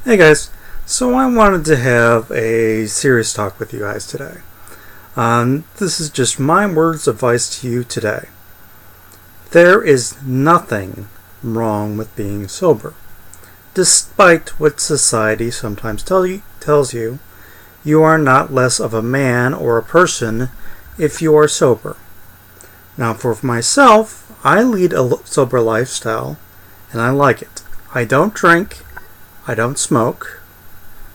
Hey guys, so I wanted to have a serious talk with you guys today. This is just my words of advice to you today. There is nothing wrong with being sober. Despite what society sometimes tells you, you are not less of a man or a person if you are sober. Now for myself, I lead a sober lifestyle and I like it. I don't drink. I don't smoke.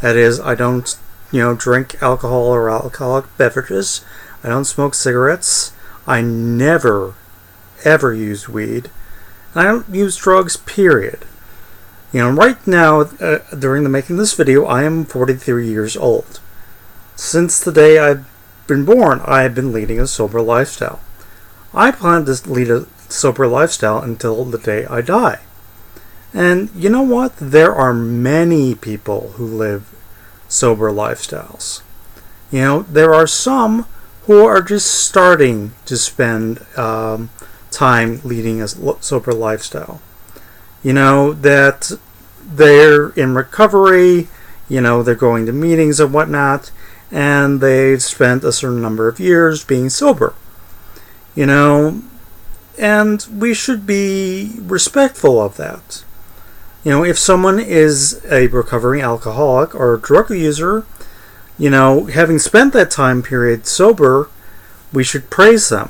That is, I don't, drink alcohol or alcoholic beverages. I don't smoke cigarettes. I never, ever use weed. And I don't use drugs, period. Right now, during the making of this video, I am 43 years old. Since the day I've been born, I have been leading a sober lifestyle. I plan to lead a sober lifestyle until the day I die. And you know what? There are many people who live sober lifestyles. There are some who are just starting to spend time leading a sober lifestyle. That they're in recovery, they're going to meetings and whatnot, and they've spent a certain number of years being sober. And we should be respectful of that. If someone is a recovering alcoholic or a drug user, having spent that time period sober, we should praise them.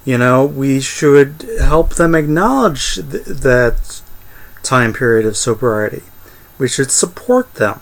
We should help them acknowledge that time period of sobriety. We should support them.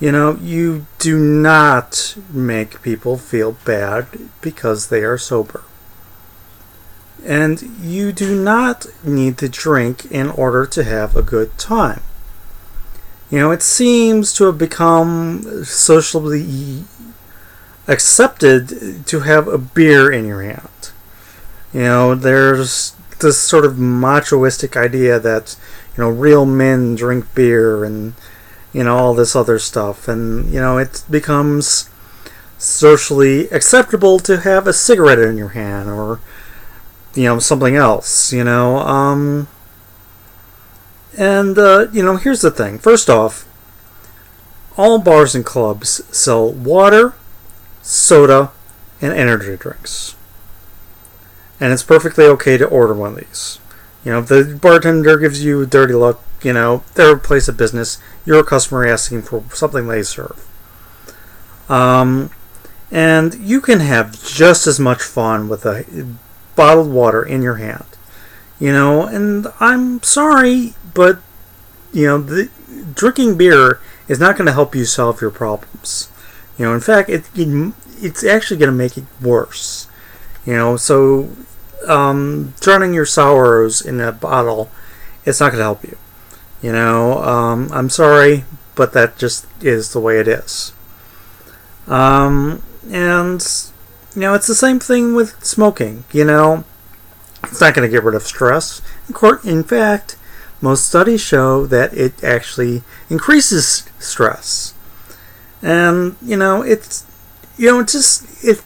You do not make people feel bad because they are sober. And you do not need to drink in order to have a good time. It seems to have become socially accepted to have a beer in your hand. There's this sort of machoistic idea that, real men drink beer and, all this other stuff. And, it becomes socially acceptable to have a cigarette in your hand or something else, and, here's the thing. First off, all bars and clubs sell water, soda, and energy drinks. And it's perfectly okay to order one of these. If the bartender gives you a dirty look, they're a place of business. You're a customer asking for something they serve. And you can have just as much fun with a bottled water in your hand, and I'm sorry, but drinking beer is not going to help you solve your problems. In fact, it's actually going to make it worse. So drowning your sorrows in a bottle, it's not going to help you. I'm sorry, but that just is the way it is. And it's the same thing with smoking. It's not going to get rid of stress. In fact, most studies show that it actually increases stress. And, if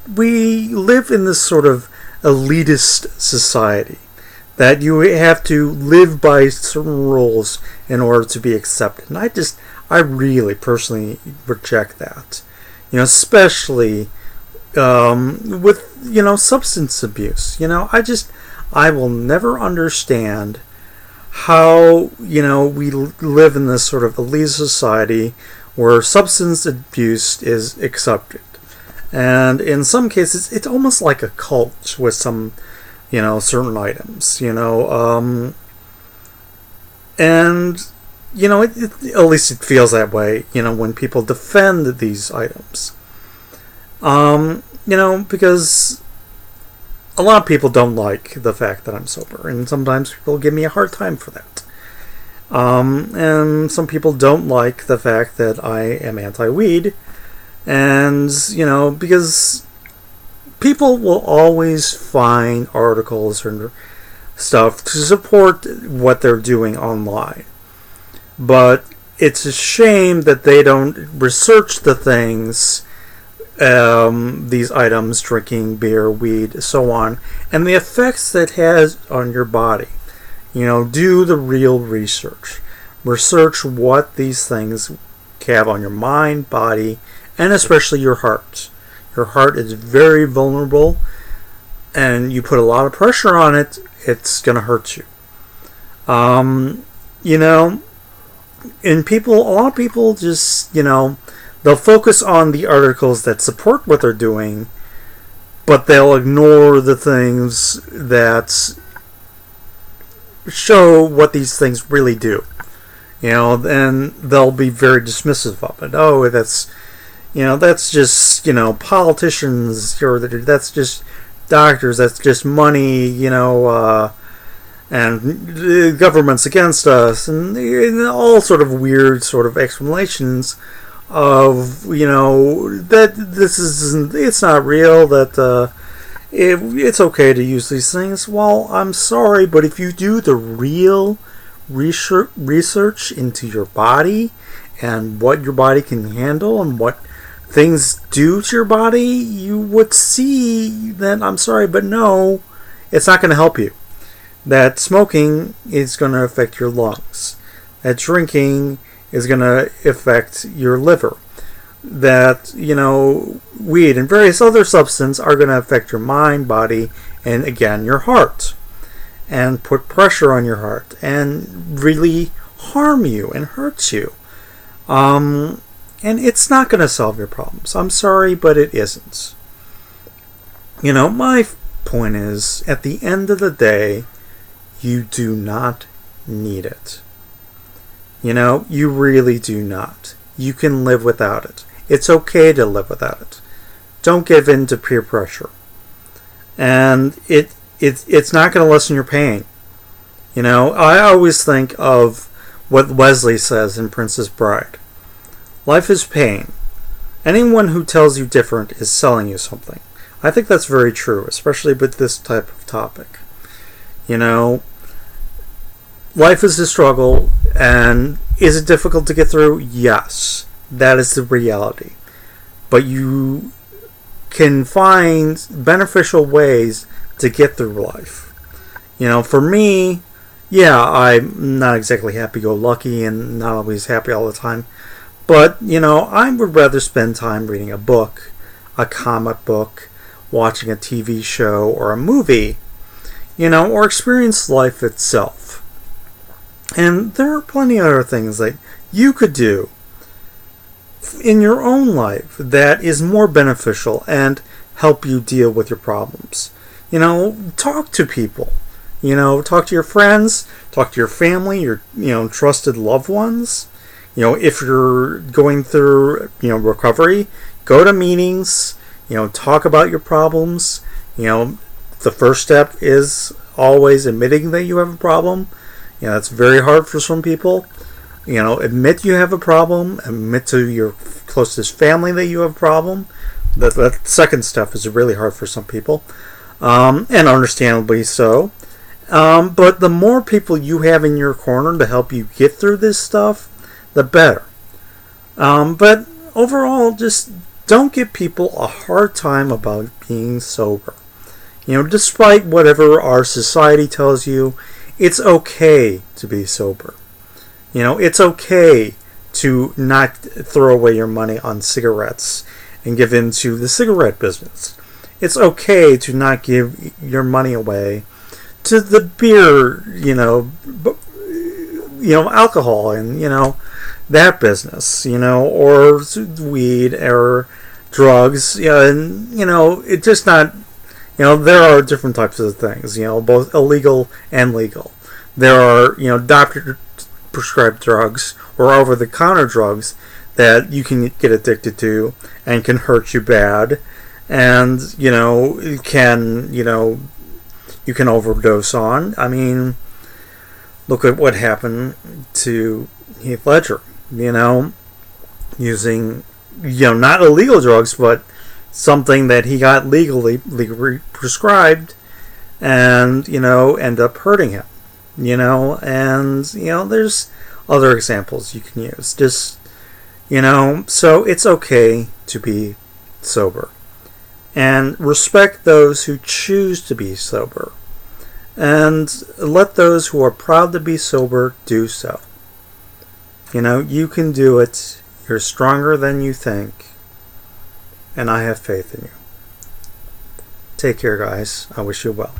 we live in this sort of elitist society, that you have to live by certain rules in order to be accepted. And I really personally reject that. Especially with substance abuse. I will never understand how we live in this sort of elite society where substance abuse is accepted, and in some cases it's almost like a cult with some certain items. And at least it feels that way when people defend these items. Because a lot of people don't like the fact that I'm sober, and sometimes people give me a hard time for that. And some people don't like the fact that I am anti-weed, and, because people will always find articles or stuff to support what they're doing online. But it's a shame that they don't research the things, these items, drinking beer, weed, so on, and the effects that has on your body. Do the real research. Research what these things have on your mind, body, and especially your heart. Your heart is very vulnerable, and you put a lot of pressure on it, it's going to hurt you. You know, and a lot of people just, you know, they'll focus on the articles that support what they're doing, but they'll ignore the things that show what these things really do. You know, and they'll be very dismissive of it. Oh, that's, you know, that's just, you know, politicians, or that's just doctors, that's just money, you know, and the government's against us, and all sort of weird sort of explanations of, you know, that this isn't, it's not real, that it's okay to use these things. Well, I'm sorry, but if you do the real research into your body and what your body can handle and what things do to your body, you would see that, I'm sorry, but no, it's not going to help you. That smoking is going to affect your lungs. That drinking is going to affect your liver. That, you know, weed and various other substances are going to affect your mind, body, and again, your heart. And put pressure on your heart and really harm you and hurt you. And it's not going to solve your problems. I'm sorry, but it isn't. You know, my point is, at the end of the day, you do not need it. You know, you really do not. You can live without it. It's okay to live without it. Don't give in to peer pressure. And it's not going to lessen your pain. You know, I always think of what Wesley says in Princess Bride. Life is pain. Anyone who tells you different is selling you something. I think that's very true, especially with this type of topic. You know, life is a struggle, and is it difficult to get through? Yes, that is the reality. But you can find beneficial ways to get through life. You know, for me, yeah, I'm not exactly happy-go-lucky and not always happy all the time. But, you know, I would rather spend time reading a book, a comic book, watching a TV show or a movie, you know, or experience life itself. And there are plenty of other things that you could do in your own life that is more beneficial and help you deal with your problems. You know, talk to people. You know, talk to your friends, talk to your family, your, you know, trusted loved ones. You know, if you're going through, you know, recovery, go to meetings, you know, talk about your problems. You know, the first step is always admitting that you have a problem. You know, that's very hard for some people. You know, admit you have a problem, admit to your closest family that you have a problem. That second step is really hard for some people, and understandably so. But the more people you have in your corner to help you get through this stuff, the better. But overall, just don't give people a hard time about being sober. You know, despite whatever our society tells you, it's okay to be sober. You know, it's okay to not throw away your money on cigarettes and give into the cigarette business. It's okay to not give your money away to the beer, you know, alcohol and, you know, that business, you know, or weed or drugs, you know, and, you know, it's just not, you know, there are different types of things, you know, both illegal and legal. There are, you know, doctor prescribed drugs or over-the-counter drugs that you can get addicted to and can hurt you bad, and, you know, you can overdose on. I mean, look at what happened to Heath Ledger, you know, using, you know, not illegal drugs, but something that he got legally prescribed, and, you know, end up hurting him, you know, and, you know, there's other examples you can use. Just, you know, so it's okay to be sober. And respect those who choose to be sober. And let those who are proud to be sober do so. You know, you can do it. You're stronger than you think. And I have faith in you. Take care, guys. I wish you well.